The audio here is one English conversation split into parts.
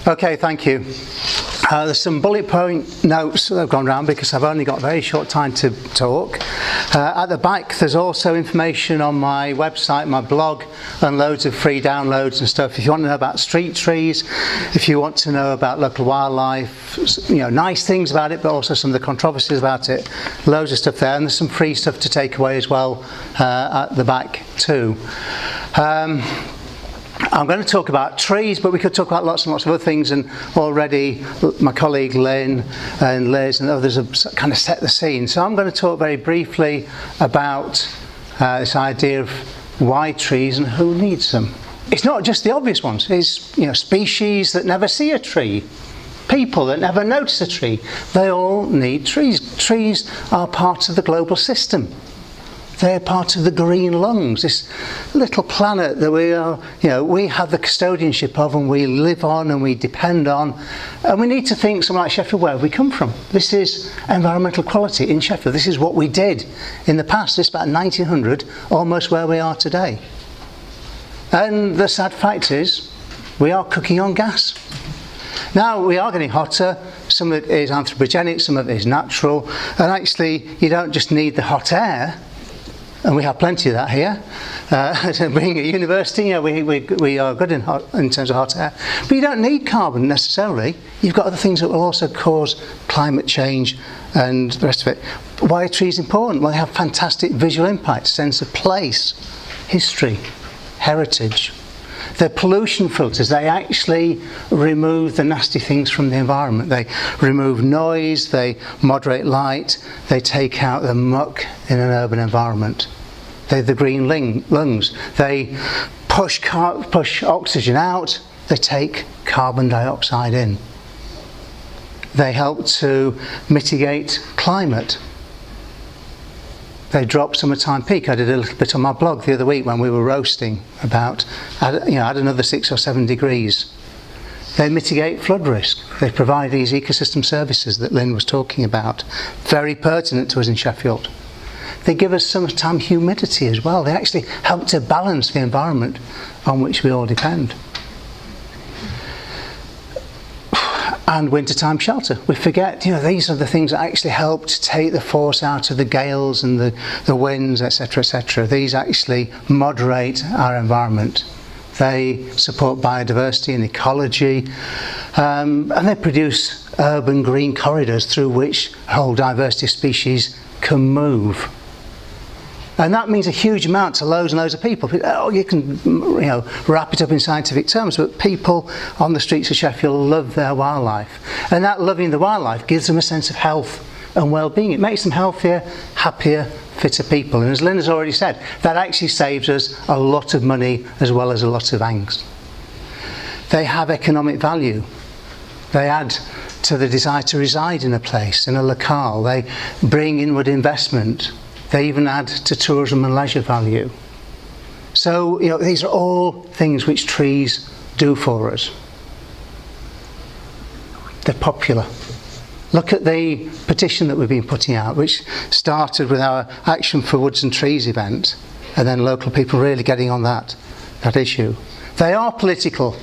Okay, thank you. There's some bullet point notes that have gone around because I've only got a very short time to talk. At the back there's also information on my website, my blog, and loads of free downloads and stuff. If you want to know about street trees, if you want to know about local wildlife, nice things about it, but also some of the controversies about it, loads of stuff there, and there's some free stuff to take away as well at the back too. I'm going to talk about trees, but we could talk about lots and lots of other things, and already my colleague Lynn and Liz and others have kind of set the scene. So I'm going to talk very briefly about this idea of why trees and who needs them. It's not just the obvious ones. It's species that never see a tree, people that never notice a tree. They all need trees. Trees are part of the global system. They're part of the green lungs, this little planet that we have the custodianship of, and we live on and we depend on. And we need to think, something like Sheffield, where have we come from? This is environmental quality in Sheffield. This is what we did in the past. This is about 1900, almost where we are today. And the sad fact is, we are cooking on gas. Now we are getting hotter. Some of it is anthropogenic, some of it is natural. And actually, you don't just need the hot air. And we have plenty of that here. Being a university, we are good in terms of hot air. But you don't need carbon necessarily. You've got other things that will also cause climate change and the rest of it. Why are trees important? Well, they have fantastic visual impact, sense of place, history, heritage. They're pollution filters. They actually remove the nasty things from the environment. They remove noise, they moderate light, they take out the muck in an urban environment. They're the green lungs. They push oxygen out, they take carbon dioxide in. They help to mitigate climate. They drop summertime peak. I did a little bit on my blog the other week when we were roasting about, add another 6 or 7 degrees. They mitigate flood risk. They provide these ecosystem services that Lynn was talking about, very pertinent to us in Sheffield. They give us summertime humidity as well. They actually help to balance the environment on which we all depend. And wintertime shelter. We forget, these are the things that actually help to take the force out of the gales and the winds, etc., etc. These actually moderate our environment. They support biodiversity and ecology, and they produce urban green corridors through which a whole diversity of species can move. And that means a huge amount to loads and loads of people. You can wrap it up in scientific terms, but people on the streets of Sheffield love their wildlife. And that loving the wildlife gives them a sense of health and well-being. It makes them healthier, happier, fitter people. And as Lynn has already said, that actually saves us a lot of money as well as a lot of angst. They have economic value. They add to the desire to reside in a place, in a locale. They bring inward investment. They even add to tourism and leisure value. So, these are all things which trees do for us. They're popular. Look at the petition that we've been putting out, which started with our Action for Woods and Trees event, and then local people really getting on that issue. They are political.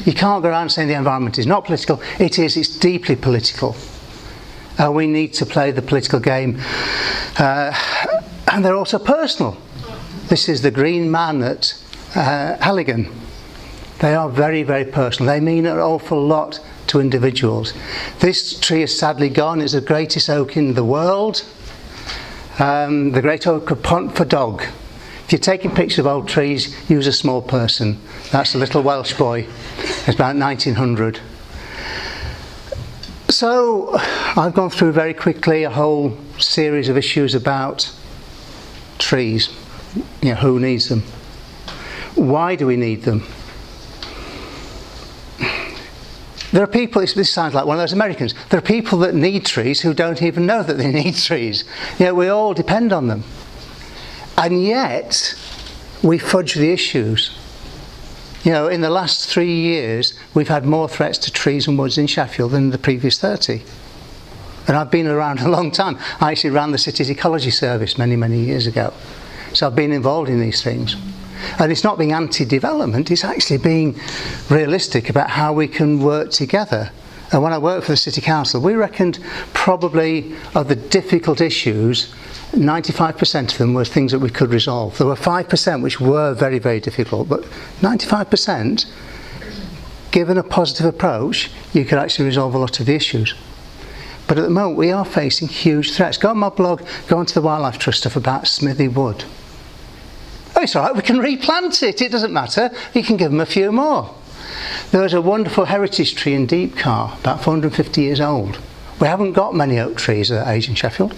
You can't go around saying the environment is not political. It is. It's deeply political. We need to play the political game. And they're also personal. This is the green man at Halligan. They are very, very personal. They mean an awful lot to individuals. This tree is sadly gone. It's the greatest oak in the world. The great oak of Pontfordog. If you're taking pictures of old trees, use a small person. That's a little Welsh boy. It's about 1900. So I've gone through very quickly a whole series of issues about trees. Who needs them? Why do we need them? There are people, this sounds like one of those Americans, there are people that need trees who don't even know that they need trees. We all depend on them. And yet, we fudge the issues. In the last 3 years, we've had more threats to trees and woods in Sheffield than the previous 30. And I've been around a long time. I actually ran the city's ecology service many, many years ago. So I've been involved in these things. And it's not being anti-development, it's actually being realistic about how we can work together. And when I worked for the City Council, we reckoned probably of the difficult issues, 95% of them were things that we could resolve. There were 5% which were very, very difficult, but 95%, given a positive approach, you could actually resolve a lot of the issues. But at the moment, we are facing huge threats. Go on my blog, go onto the Wildlife Trust stuff about Smithy Wood. Oh, it's all right, we can replant it, it doesn't matter. You can give them a few more. There was a wonderful heritage tree in Deepcar, about 450 years old. We haven't got many oak trees at that age in Sheffield.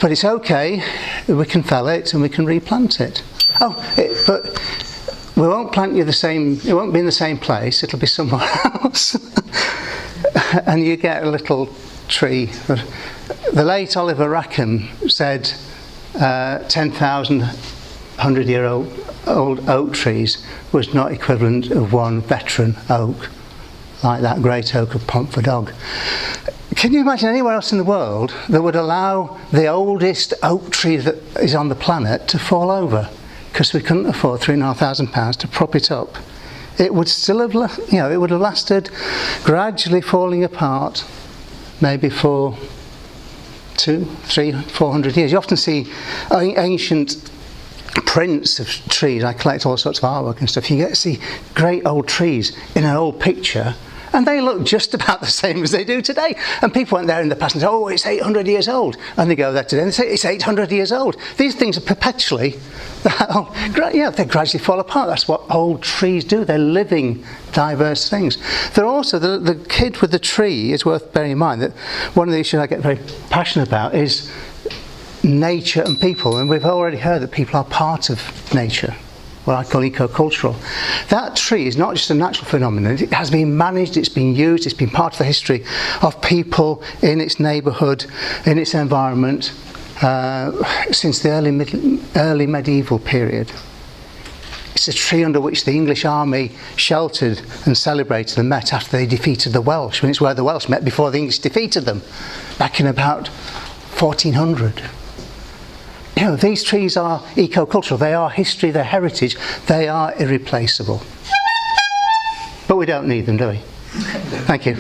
But it's okay, we can fell it and we can replant it. But we won't plant you it won't be in the same place, it'll be somewhere else. And you get a little tree. The late Oliver Rackham said 10,000 100-year-old oak trees was not equivalent of one veteran oak, like that great oak of Pontfordog. Can you imagine anywhere else in the world that would allow the oldest oak tree that is on the planet to fall over? Because we couldn't afford £3,500 to prop it up. It would still have, it would have lasted, gradually falling apart, maybe for 200, 300, 400 years. You often see ancient prints of trees. I collect all sorts of artwork and stuff. You get to see great old trees in an old picture, and they look just about the same as they do today. And people went there in the past and say, oh, it's 800 years old. And they go there today and they say, it's 800 years old. These things are perpetually that old. They gradually fall apart. That's what old trees do. They're living, diverse things. They're also, the kid with the tree is worth bearing in mind that one of the issues I get very passionate about is nature and people. And we've already heard that people are part of nature, what I call eco-cultural. That tree is not just a natural phenomenon. It has been managed, it's been used, it's been part of the history of people in its neighbourhood, in its environment, since the early medieval period. It's a tree under which the English army sheltered and celebrated and met after they defeated the Welsh. It's where the Welsh met before the English defeated them, back in about 1400. These trees are eco-cultural, they are history, they're heritage, they are irreplaceable. But we don't need them, do we? Thank you.